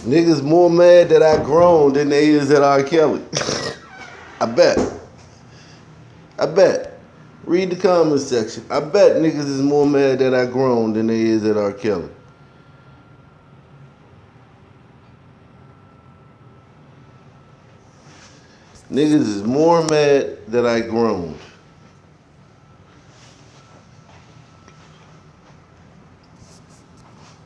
Niggas more mad that I grown than they is at R. Kelly. I bet. I bet. Read the comment section. I bet niggas is more mad that I grown than they is at R. Kelly. Niggas is more mad that I grown.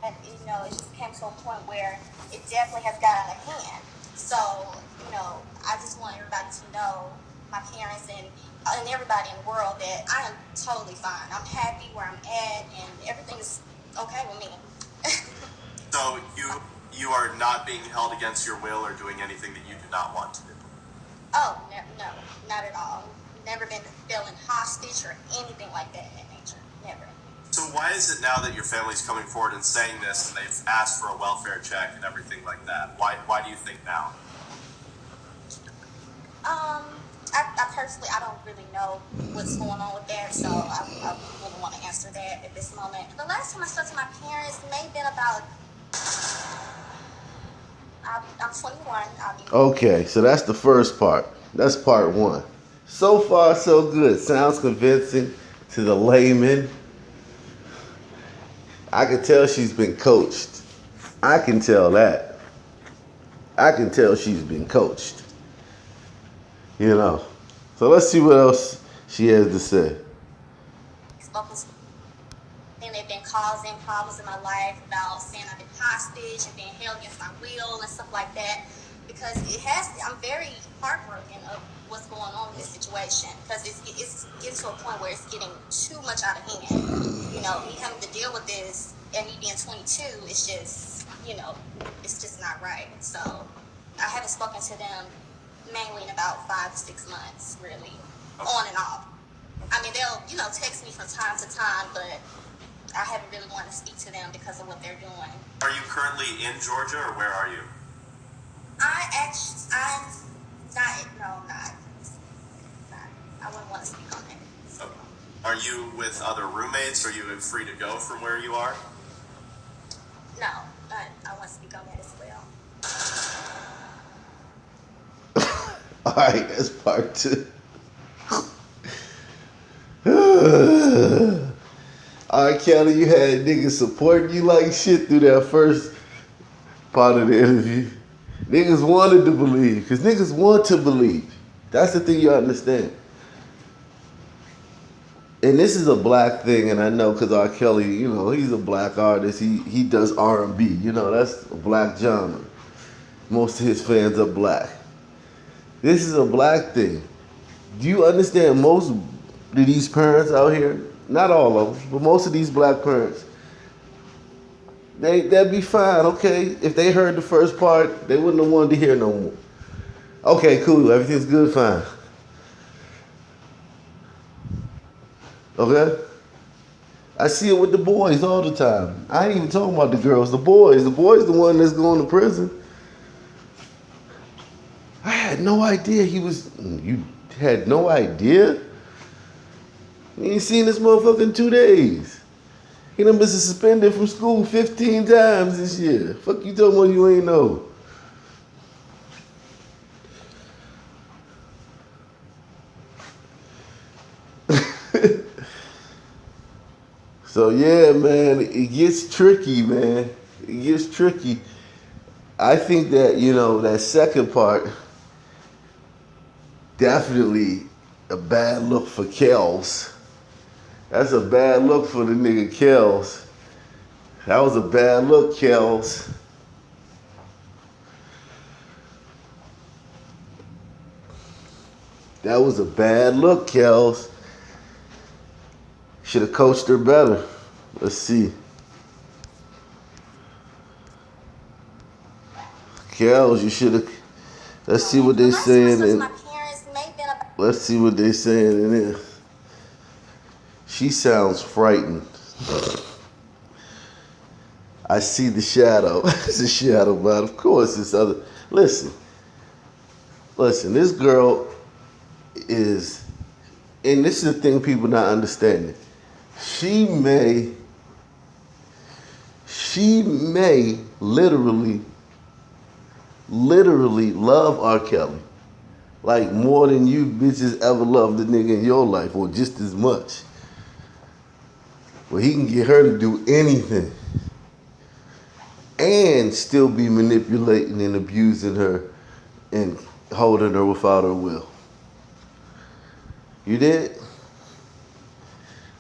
And it just came to a point where it definitely has got out of hand. So, I just want everybody to know, my parents and everybody in the world, that I am totally fine. I'm happy where I'm at, and everything is okay with me. So you are not being held against your will or doing anything that you do not want to do? Oh, no, not at all. Never been feeling hostage or anything like that in that nature. Never. So why is it now that your family's coming forward and saying this, and they've asked for a welfare check and everything like that? Why do you think now? I personally, I don't really know what's going on with that, so I wouldn't want to answer that at this moment. The last time I spoke to my parents may have been about, I'm 21. Okay, so that's the first part. That's part one. So far, so good. Sounds convincing to the layman. I can tell she's been coached. I can tell that. I can tell she's been coached. So let's see what else she has to say. And they've been causing problems in my life about saying I've been hostage and being held against my will and stuff like that. Because I'm very heartbroken of what's going on in this situation. Because it's getting to a point where it's getting too much out of hand. Me having to deal with this and me being 22, it's just, it's just not right. So I haven't spoken to them mainly in about 5 to 6 months, really, on and off. I mean, they'll, text me from time to time, but I haven't really wanted to speak to them because of what they're doing. Are you currently in Georgia, or where are you? I'm not. I wouldn't want to speak on that. So. Okay. Are you with other roommates? Are you free to go from where you are? No, I want to speak on that as well. All right, that's part two. All right, Kelly, you had niggas supporting you like shit through that first part of the interview. Niggas wanted to believe, because niggas want to believe. That's the thing you understand. And this is a black thing, and I know because R. Kelly, he's a black artist. He does R&B. That's a black genre. Most of his fans are black. This is a black thing. Do you understand most of these parents out here, not all of them, but most of these black parents, they'd be fine, okay? If they heard the first part, they wouldn't have wanted to hear no more. Okay, cool, everything's good, fine. Okay? I see it with the boys all the time. I ain't even talking about the girls, the boys. The boys the one that's going to prison. I had no idea you had no idea? You ain't seen this motherfucker in 2 days. He done been suspended from school 15 times this year. Fuck you talking about you ain't know. So yeah, man, it gets tricky, man. It gets tricky. I think that, that second part, definitely a bad look for Kels. That's a bad look for the nigga Kels. That was a bad look, Kels. That was a bad look, Kels. Should have coached her better. Let's see. Kels, you should have. Let's see what they're saying. Let's see what they're saying in this. She sounds frightened. I see the shadow. It's a shadow, but of course it's other. Listen, this girl is, and this is the thing people not understanding. She may literally love R. Kelly. Like more than you bitches ever loved the nigga in your life, or just as much. Well, he can get her to do anything. And still be manipulating and abusing her and holding her without her will. You did?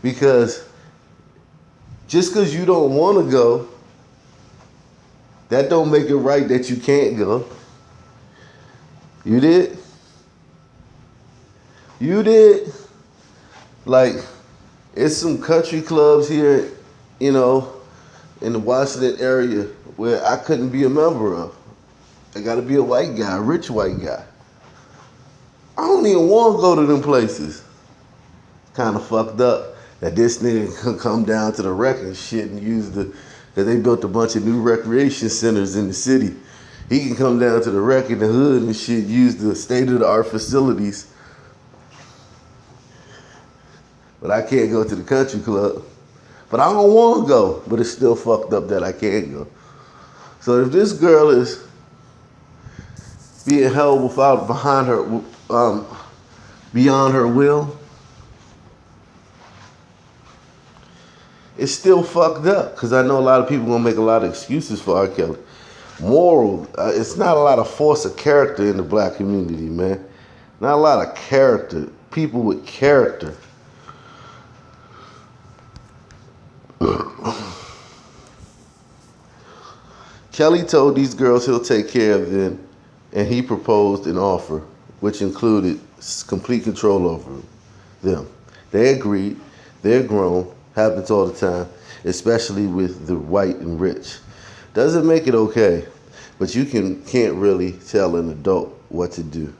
Because just because you don't want to go, that don't make it right that you can't go. You did? You did? Like, it's some country clubs here, you know, in the Washington area where I couldn't be a member of. I gotta be a white guy, a rich white guy. I don't even want to go to them places. Kind of fucked up that this nigga can come down to the wreck and shit and use that they built a bunch of new recreation centers in the city. He can come down to the wreck in the hood and shit, use the state-of-the-art facilities. But I can't go to the country club. But I don't want to go, but it's still fucked up that I can't go. So if this girl is being held beyond her will, it's still fucked up. Because I know a lot of people gonna make a lot of excuses for R. Kelly. Moral, it's not a lot of force of character in the black community, man. Not a lot of character. People with character. Kelly told these girls he'll take care of them, and he proposed an offer, which included complete control over them. They agreed. They're grown. Happens all the time, especially with the white and rich. Doesn't make it okay, but you can't really tell an adult what to do.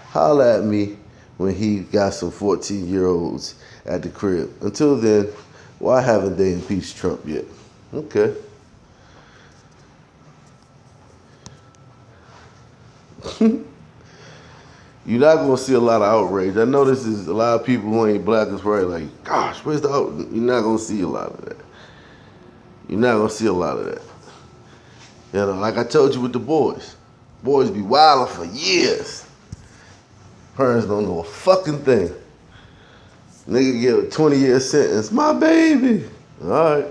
Holla at me when he got some 14-year-olds at the crib. Until then, why haven't they impeached Trump yet? Okay. You're not gonna see a lot of outrage. I know this is a lot of people who ain't black is right. Like, gosh, where's the outrage? You're not gonna see a lot of that. You're not gonna see a lot of that. You know, like I told you with the boys. Boys be wilding for years. Parents don't know a fucking thing. Nigga get a 20-year sentence. My baby. All right.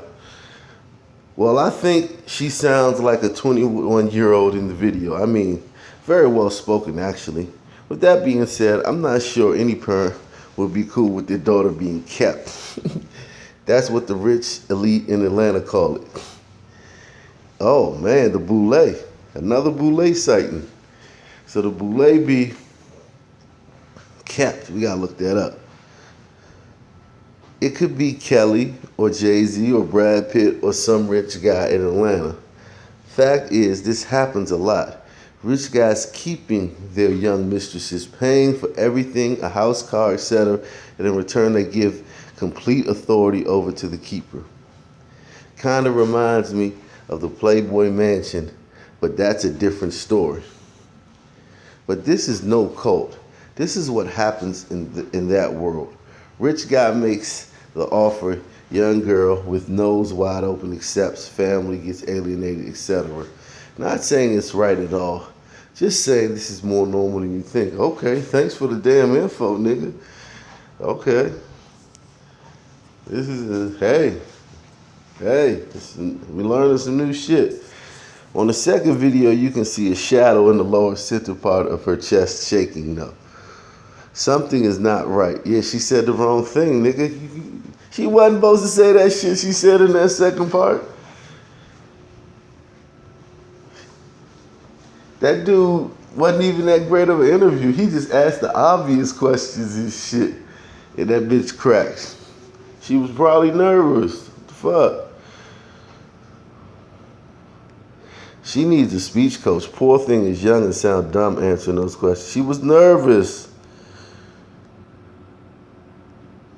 Well, I think she sounds like a 21-year-old in the video. I mean, very well spoken, actually. With that being said, I'm not sure any parent would be cool with their daughter being kept. That's what the rich elite in Atlanta call it. Oh, man, the Boulay. Another Boulay sighting. So the Boulay be kept. We got to look that up. It could be Kelly or Jay-Z or Brad Pitt or some rich guy in Atlanta. Fact is, this happens a lot. Rich guys keeping their young mistresses, paying for everything, a house, car, etc., and in return they give complete authority over to the keeper. Kind of reminds me of the Playboy Mansion, but that's a different story. But this is no cult. This is what happens in that world. Rich guy makes the offer, young girl with nose wide open accepts, family gets alienated, etc. Not saying it's right at all. Just saying this is more normal than you think. Okay, thanks for the damn info, nigga. Okay. This is we learning some new shit. On the second video, you can see a shadow in the lower center part of her chest shaking though. Something is not right. Yeah, she said the wrong thing, nigga. She wasn't supposed to say that shit she said in that second part. That dude wasn't even that great of an interview. He just asked the obvious questions and shit. And that bitch cracked. She was probably nervous. What the fuck? She needs a speech coach. Poor thing is young and sound dumb answering those questions. She was nervous.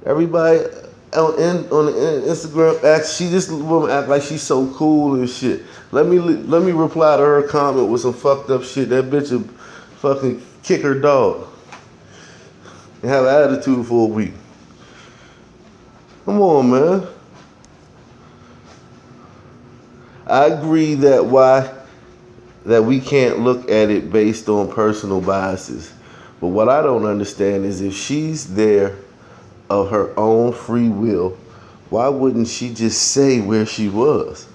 Everybody on Instagram acts. This woman act like she's so cool and shit. Let me reply to her comment with some fucked up shit. That bitch will fucking kick her dog and have an attitude for a week. Come on, man. I agree that we can't look at it based on personal biases. But what I don't understand is if she's there of her own free will, why wouldn't she just say where she was?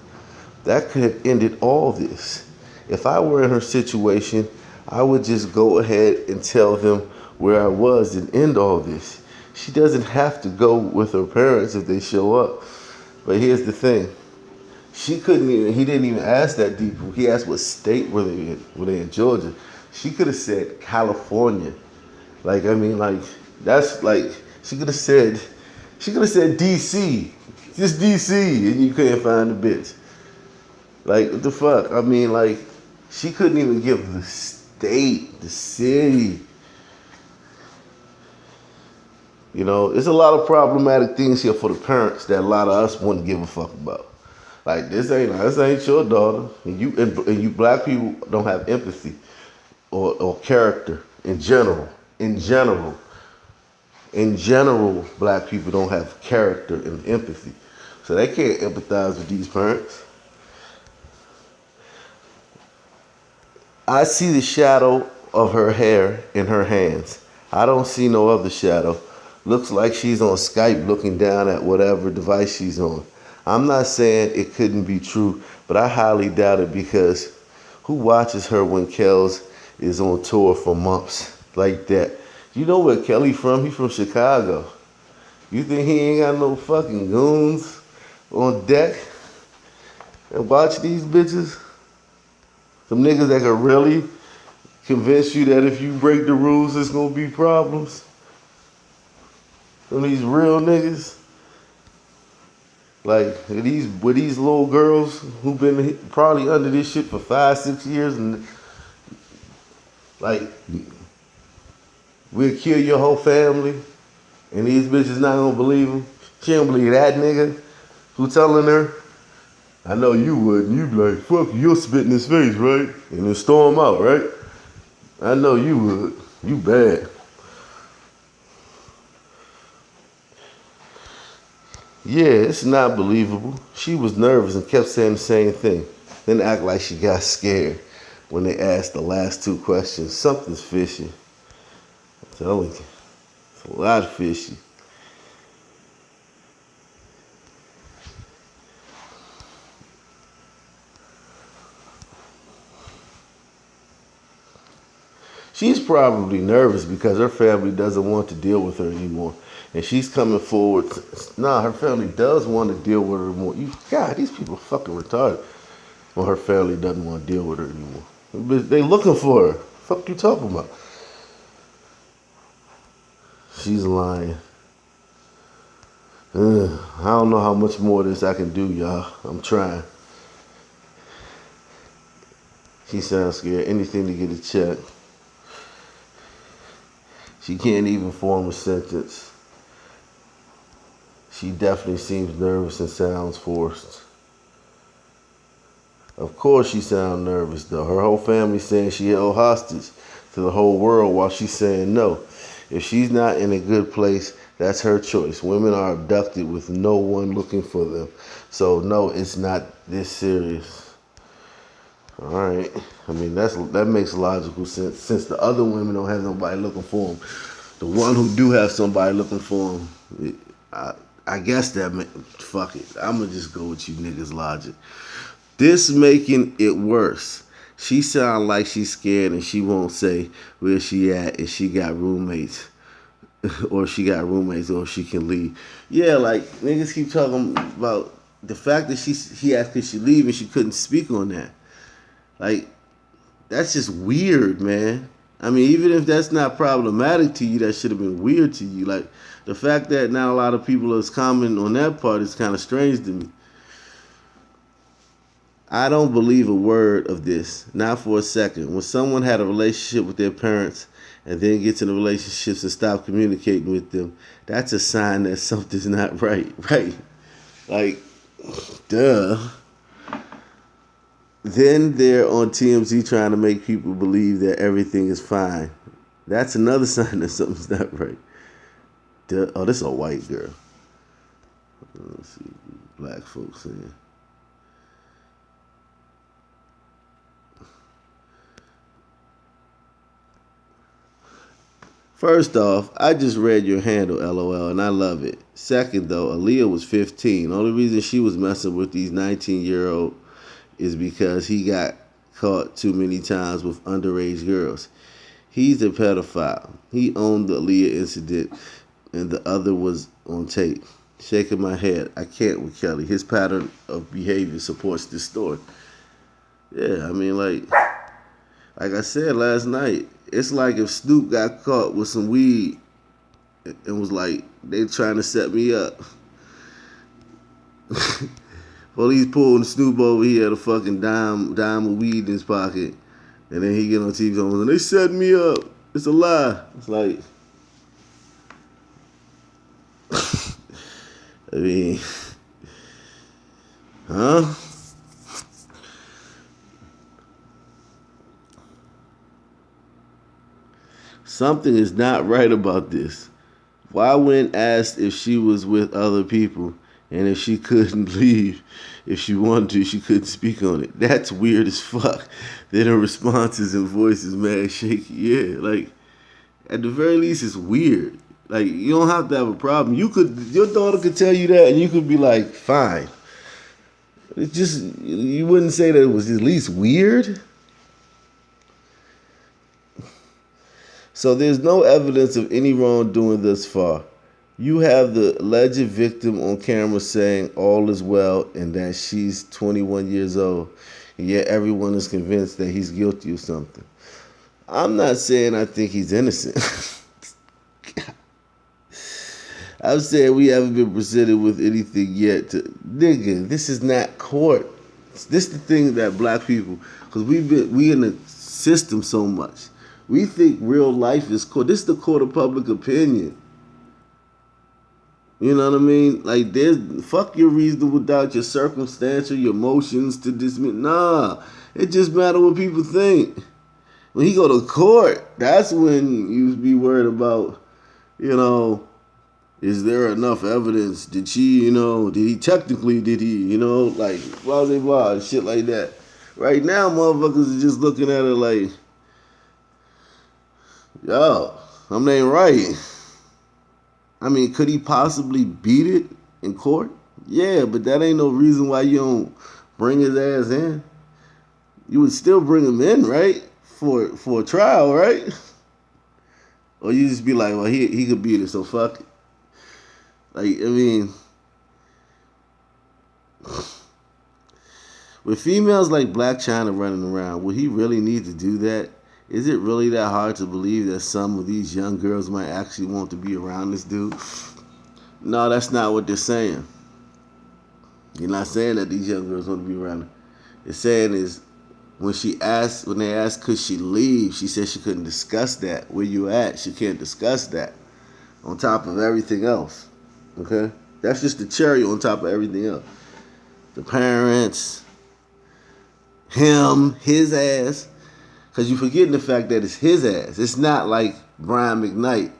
That could have ended all this. If I were in her situation, I would just go ahead and tell them where I was and end all this. She doesn't have to go with her parents if they show up. But here's the thing. He didn't even ask that deep. He asked what state were they in. Were they in Georgia? She could have said California. That's like, she could have said DC. Just DC, and you couldn't find the bitch. Like, what the fuck? I mean, like, she couldn't even give the state, the city. You know, there's a lot of problematic things here for the parents that a lot of us wouldn't give a fuck about. Like, this ain't your daughter, and you black people don't have empathy or character in general. In general, black people don't have character and empathy, so they can't empathize with these parents. I see the shadow of her hair in her hands. I don't see no other shadow. Looks like she's on Skype looking down at whatever device she's on. I'm not saying it couldn't be true, but I highly doubt it because who watches her when Kels is on tour for months like that? You know where Kelly from? He from Chicago. You think he ain't got no fucking goons on deck and watch these bitches? Some niggas that can really convince you that if you break the rules, it's gonna be problems. Some of these real niggas. Like, with these little girls who've been probably under this shit for 5-6 years, and like, we'll kill your whole family, and these bitches not gonna believe him. She don't believe that nigga who telling her, I know you would, and you be like, fuck, you'll spit in his face, right? And then storm out, right? I know you would. You bad. Yeah, it's not believable. She was nervous and kept saying the same thing. Then act like she got scared when they asked the last two questions. Something's fishy. I'm telling you. It's a lot fishy. She's probably nervous because her family doesn't want to deal with her anymore. And she's coming forward. Her family does want to deal with her more. God, these people are fucking retarded. Well, her family doesn't want to deal with her anymore. They looking for her. Fuck you talking about? She's lying. I don't know how much more of this I can do, y'all. I'm trying. She sounds scared. Anything to get a check. She can't even form a sentence. She definitely seems nervous and sounds forced. Of course she sounds nervous though. Her whole family saying she held hostage to the whole world while she's saying no. If she's not in a good place, that's her choice. Women are abducted with no one looking for them. So no, it's not this serious. All right. I mean, that makes logical sense since the other women don't have nobody looking for them. The one who do have somebody looking for them, I guess fuck it. I'm going to just go with you niggas' logic. This making it worse. She sound like she's scared and she won't say where she at if she got roommates. Or she can leave. Yeah, like, niggas keep talking about the fact that he asked could she leave and she couldn't speak on that. Like, that's just weird, man. I mean, even if that's not problematic to you, that should have been weird to you. Like, the fact that not a lot of people is commenting on that part is kind of strange to me. I don't believe a word of this, not for a second. When someone had a relationship with their parents and then gets in the relationships and stop communicating with them, that's a sign that something's not right, right? Like, duh. Then they're on TMZ trying to make people believe that everything is fine. That's another sign that something's not right. Oh, this is a white girl. Let's see what black folks saying. First off, I just read your handle, LOL, and I love it. Second, though, Aaliyah was 15. Only reason she was messing with these 19-year-old is because he got caught too many times with underage girls. He's a pedophile. He owned the Aaliyah incident, and the other was on tape. Shaking my head. I can't with Kelly. His pattern of behavior supports this story. Yeah, I mean, like I said last night, it's like if Snoop got caught with some weed and was like, they trying to set me up. Police pulling Snoop over, he had a fucking dime of weed in his pocket. And then he get on TV and they set me up. It's a lie. It's like, I mean, huh? Something is not right about this. Why when asked if she was with other people and if she couldn't leave, if she wanted to, she couldn't speak on it? That's weird as fuck. Then her responses and voice is mad shaky. Yeah, like, at the very least, it's weird. Like, you don't have to have a problem. Your daughter could tell you that and you could be like, fine. It's just, you wouldn't say that it was at least weird? So there's no evidence of any wrongdoing thus far. You have the alleged victim on camera saying all is well and that she's 21 years old, and yet everyone is convinced that he's guilty of something. I'm not saying I think he's innocent. I'm saying we haven't been presented with anything yet. Nigga, this is not court. This is the thing that black people, because we in the system so much. We think real life is court. This is the court of public opinion. You know what I mean? Like, fuck your reasonable doubt, your circumstantial, your emotions to dismiss. Nah, it just matter what people think. When he go to court, that's when you be worried about, is there enough evidence? Did he, like, blah, blah, blah, shit like that. Right now, motherfuckers are just looking at it like, yo, something ain't right. I mean, could he possibly beat it in court? Yeah, but that ain't no reason why you don't bring his ass in. You would still bring him in, right? For a trial, right? Or you just be like, well, he could beat it, so fuck it. Like, I mean, with females like Blac Chyna running around, would he really need to do that? Is it really that hard to believe that some of these young girls might actually want to be around this dude? No, that's not what they're saying. You're not saying that these young girls want to be around her. They're saying is when they asked could she leave, she said she couldn't discuss that. Where you at? She can't discuss that. On top of everything else. Okay? That's just the cherry on top of everything else. The parents, him, his ass. Because you're forgetting the fact that it's his ass. It's not like Brian McKnight.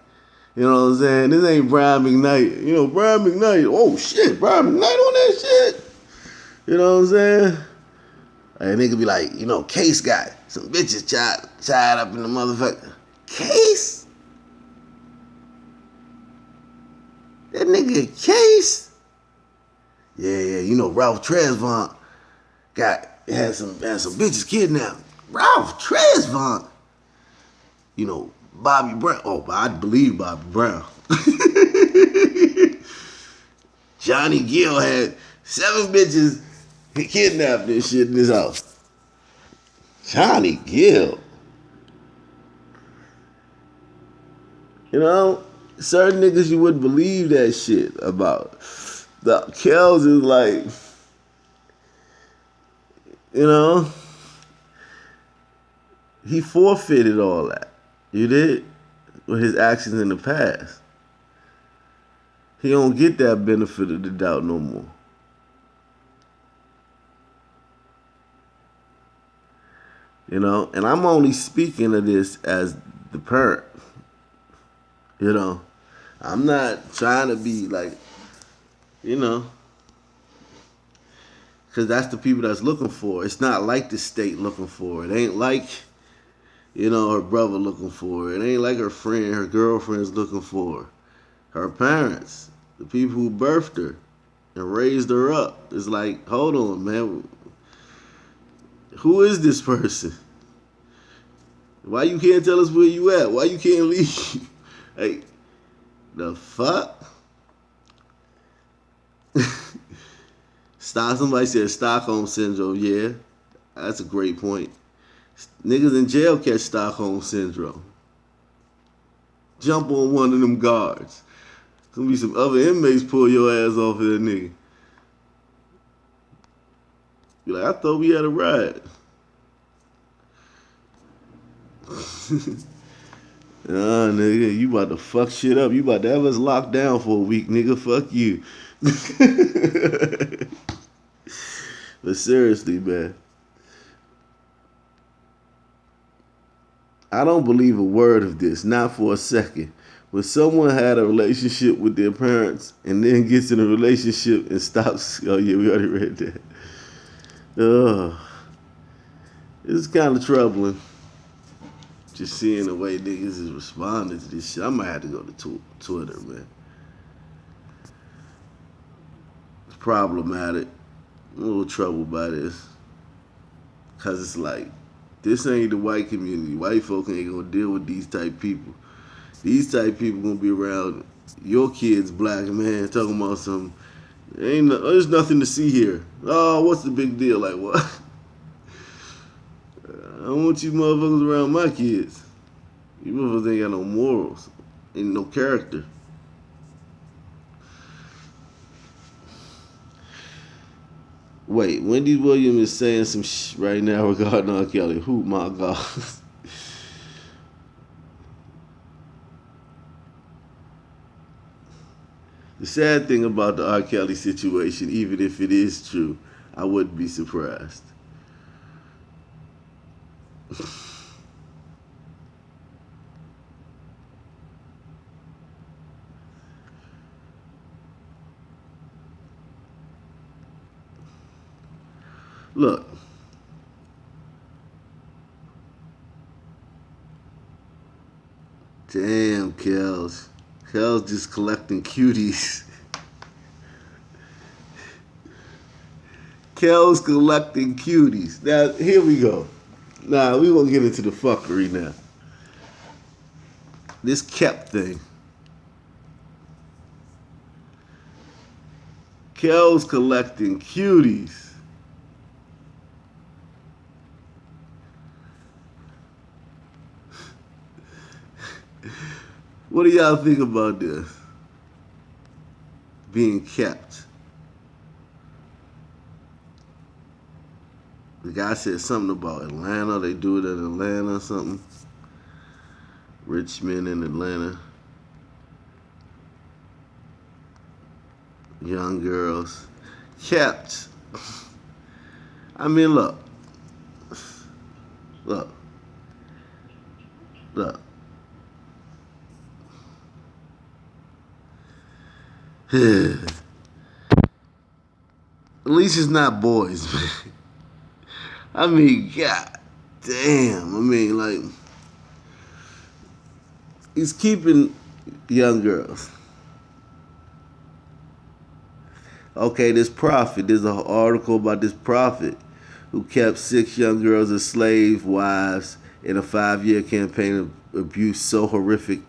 You know what I'm saying? This ain't Brian McKnight. Brian McKnight. Oh, shit. Brian McKnight on that shit. You know what I'm saying? And they could be like, Case got some bitches tied up in the motherfucker. Case? That nigga Case? Yeah. Ralph Tresvant had some bitches kidnapped. Ralph Tresvant. Bobby Brown. Oh, I believe Bobby Brown. Johnny Gill had 7 bitches kidnapped and shit in his house. Johnny Gill. Certain niggas you wouldn't believe that shit about. The Kells is like, he forfeited all that. You did? With his actions in the past. He don't get that benefit of the doubt no more. And I'm only speaking of this as the parent. I'm not trying to be like, Because that's the people that's looking for it. It's not like the state looking for it. It ain't like, her brother looking for it. It ain't like her friend, her girlfriend's looking for her. Her parents, the people who birthed her and raised her up. It's like, hold on, man. Who is this person? Why you can't tell us where you at? Why you can't leave? Hey, the fuck? Somebody said Stockholm Syndrome. Yeah, that's a great point. Niggas in jail catch Stockholm Syndrome. Jump on one of them guards. Gonna be some other inmates pull your ass off of that nigga. Be like, I thought we had a ride. Nah, nigga, you about to fuck shit up. You about to have us locked down for a week, nigga. Fuck you. But seriously, man, I don't believe a word of this, not for a second. When someone had a relationship with their parents and then gets in a relationship and stops, oh yeah, we already read that. It's kind of troubling. Just seeing the way niggas is responding to this shit. I might have to go to Twitter, man. It's problematic. I'm a little troubled by this. Because it's like, this ain't the white community. White folk ain't gonna deal with these type people. These type people gonna be around your kids, black man, talking about some, there's nothing to see here. Oh, what's the big deal? Like, what? I don't want you motherfuckers around my kids. You motherfuckers ain't got no morals. Ain't no character. Wait, Wendy Williams is saying some right now regarding R. Kelly. Who, my God. The sad thing about the R. Kelly situation, even if it is true, I wouldn't be surprised. Look. Damn, Kels. Kels just collecting cuties. Kels collecting cuties. Now, here we go. Now, we gonna get into the fuckery now. This Kep thing. Kels collecting cuties. What do y'all think about this? Being kept. The guy said something about Atlanta. They do it in Atlanta or something. Richmond in Atlanta. Young girls. Kept. I mean, look. Look. Look. At least it's not boys, man. I mean, god damn. I mean, like, he's keeping young girls. Okay, this prophet, there's an article about this prophet who kept 6 young girls as slave wives in a 5-year campaign of abuse so horrific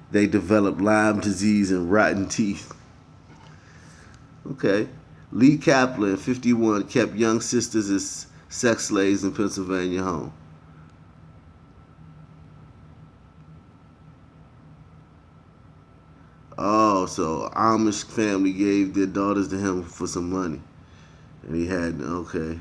they developed Lyme disease and rotten teeth. Okay. Lee Kaplan, 51, kept young sisters as sex slaves in Pennsylvania home. Oh, so Amish family gave their daughters to him for some money. And he had, okay.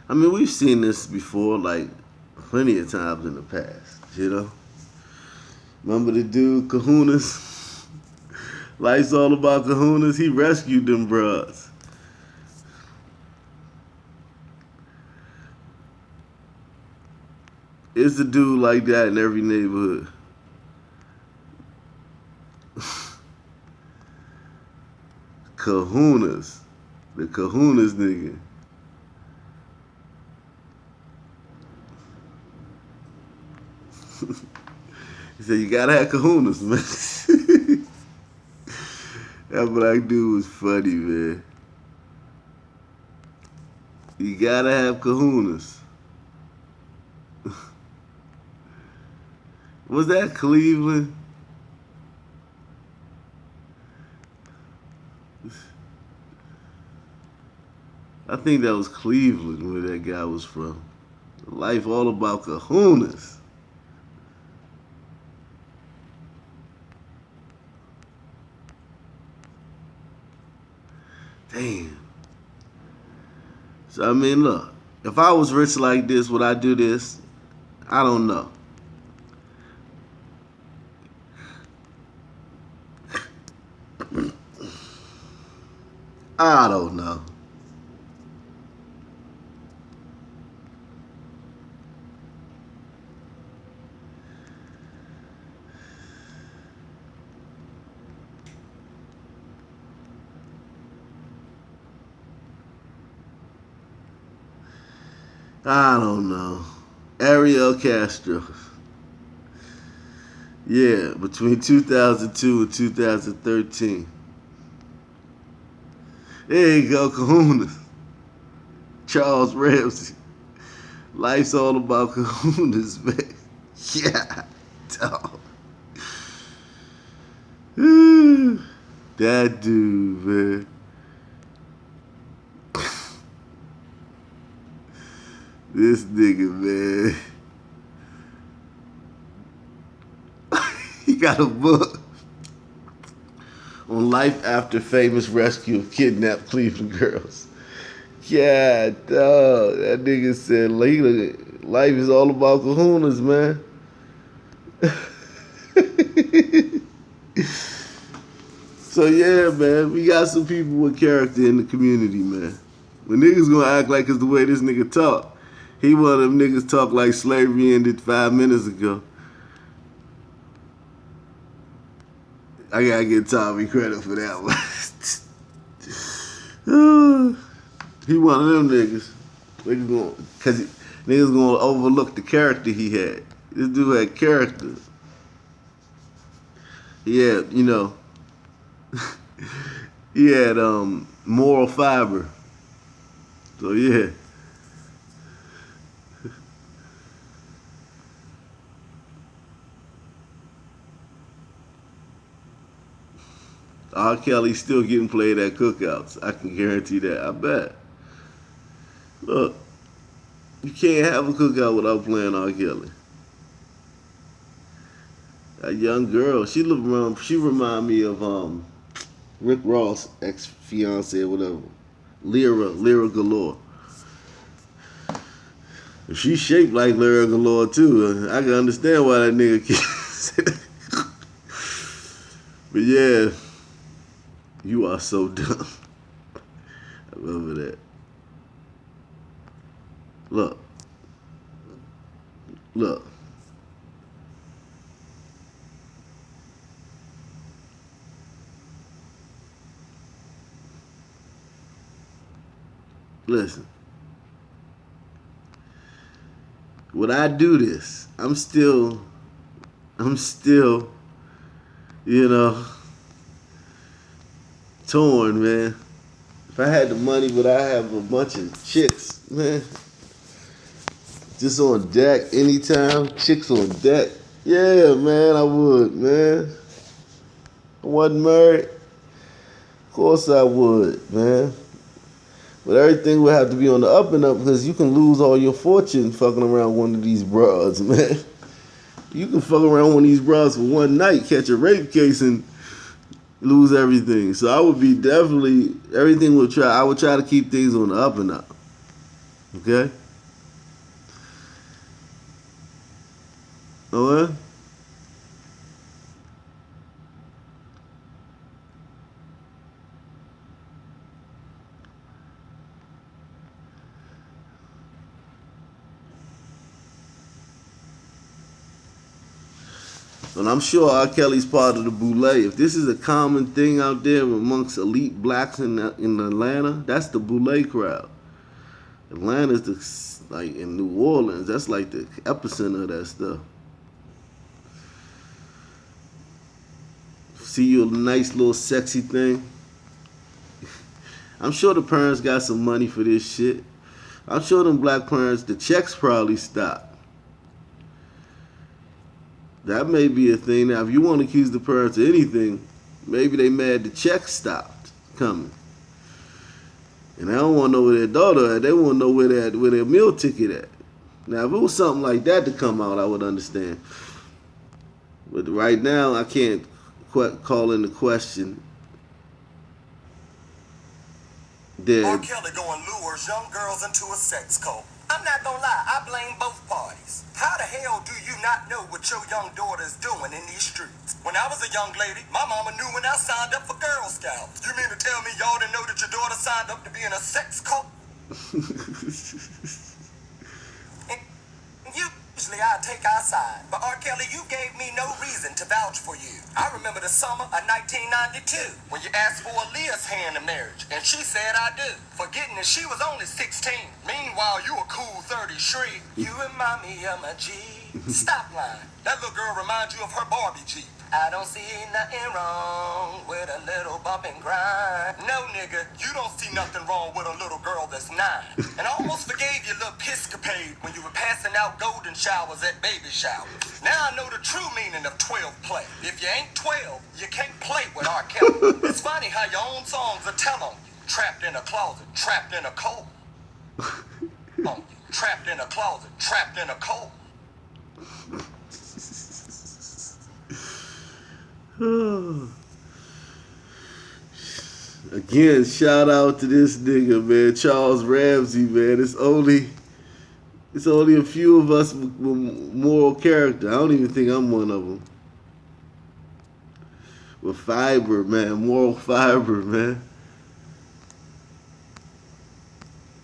I mean, we've seen this before, like, plenty of times in the past, you know? Remember the dude, Kahunas? Life's all about Kahunas. He rescued them broads. It's a dude like that in every neighborhood. Kahunas. The Kahunas nigga. He said, you gotta have kahunas, man. That black dude was funny, man. You gotta have kahunas. Was that Cleveland? I think that was Cleveland where that guy was from. Life all about kahunas. Damn. So I mean, look, if I was rich like this, would I do this? I don't know. I don't know. I don't know. Ariel Castro. Yeah, between 2002 and 2013. There you go, kahunas. Charles Ramsey. Life's all about kahunas, man. Yeah, dog. That dude, man. This nigga, man. He got a book on life after famous rescue of kidnapped Cleveland girls. Yeah, dog. That nigga said life is all about kahunas, man. So yeah, man, we got some people with character in the community, man. When niggas gonna act like it's the way this nigga talk. He one of them niggas talk like slavery ended 5 minutes ago. I gotta give Tommy credit for that one. He one of them niggas. Cause niggas gonna overlook the character he had. This dude had character. He had, you know, he had moral fiber. So yeah. R. Kelly's still getting played at cookouts. I can guarantee that. I bet. Look, you can't have a cookout without playing R. Kelly. A young girl, she remind me of Rick Ross' ex-fiance or whatever. Lyra Galore. She shaped like Lyra Galore too. I can understand why that nigga can't. But yeah, you are so dumb. I remember that. Look. Listen. When I do this, I'm still, you know, torn, man. If I had the money, but I have a bunch of chicks, man, just on deck anytime, chicks on deck. Yeah, man, I would, man. I wasn't married. Of course I would, man. But everything would have to be on the up and up because you can lose all your fortune fucking around one of these bras, man. You can fuck around one of these bras for one night, catch a rape case, and lose everything. So I would be definitely, I would try to keep things on the up and up. Okay? Alright? And I'm sure R. Kelly's part of the boule. If this is a common thing out there amongst elite blacks in Atlanta, that's the boule crowd. Atlanta's like in New Orleans. That's like the epicenter of that stuff. See you a nice little sexy thing. I'm sure the parents got some money for this shit. I'm sure them black parents, the checks probably stopped. That may be a thing. Now, if you want to accuse the parents of anything, maybe they mad the check stopped coming. And they don't want to know where their daughter at. They want to know where their meal ticket at. Now, if it was something like that to come out, I would understand. But right now, I can't call into question R. Kelly going lures young girls into a sex cult. I'm not gonna lie, I blame both parties. How the hell do you not know what your young daughter is doing in these streets? When I was a young lady, my mama knew when I signed up for Girl Scouts. You mean to tell me y'all didn't know that your daughter signed up to be in a sex cult? Usually I take our side, but R. Kelly, you gave me no reason to vouch for you. I remember the summer of 1992 when you asked for Aaliyah's hand in marriage, and she said I do, forgetting that she was only 16. Meanwhile, you a cool 30 shriek. You remind me of my G. Stop line. That little girl reminds you of her Barbie Jeep. I don't see nothing wrong with a little bump and grind. No, nigga, you don't see nothing wrong with a little girl that's 9. And I almost forgave your little piscapade when you were passing out golden showers at baby showers. Now I know the true meaning of 12 play. If you ain't 12, you can't play with R. Kelly. It's funny how your own songs are tell on you. Trapped in a closet, trapped in a cold. Trapped in a closet, trapped in a cold. Again, shout out to this nigga, man, Charles Ramsey, man. It's only a few of us with moral character. I don't even think I'm one of them. With fiber, man, moral fiber, man.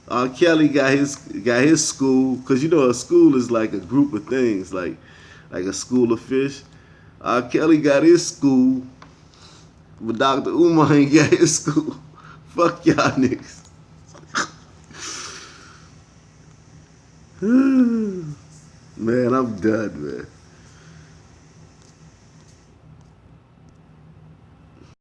R. Kelly got his school, cause you know a school is like a group of things, like a school of fish. R. Kelly got his school, but Dr. Umar ain't got his school. Fuck y'all niggas. Man, I'm done, man.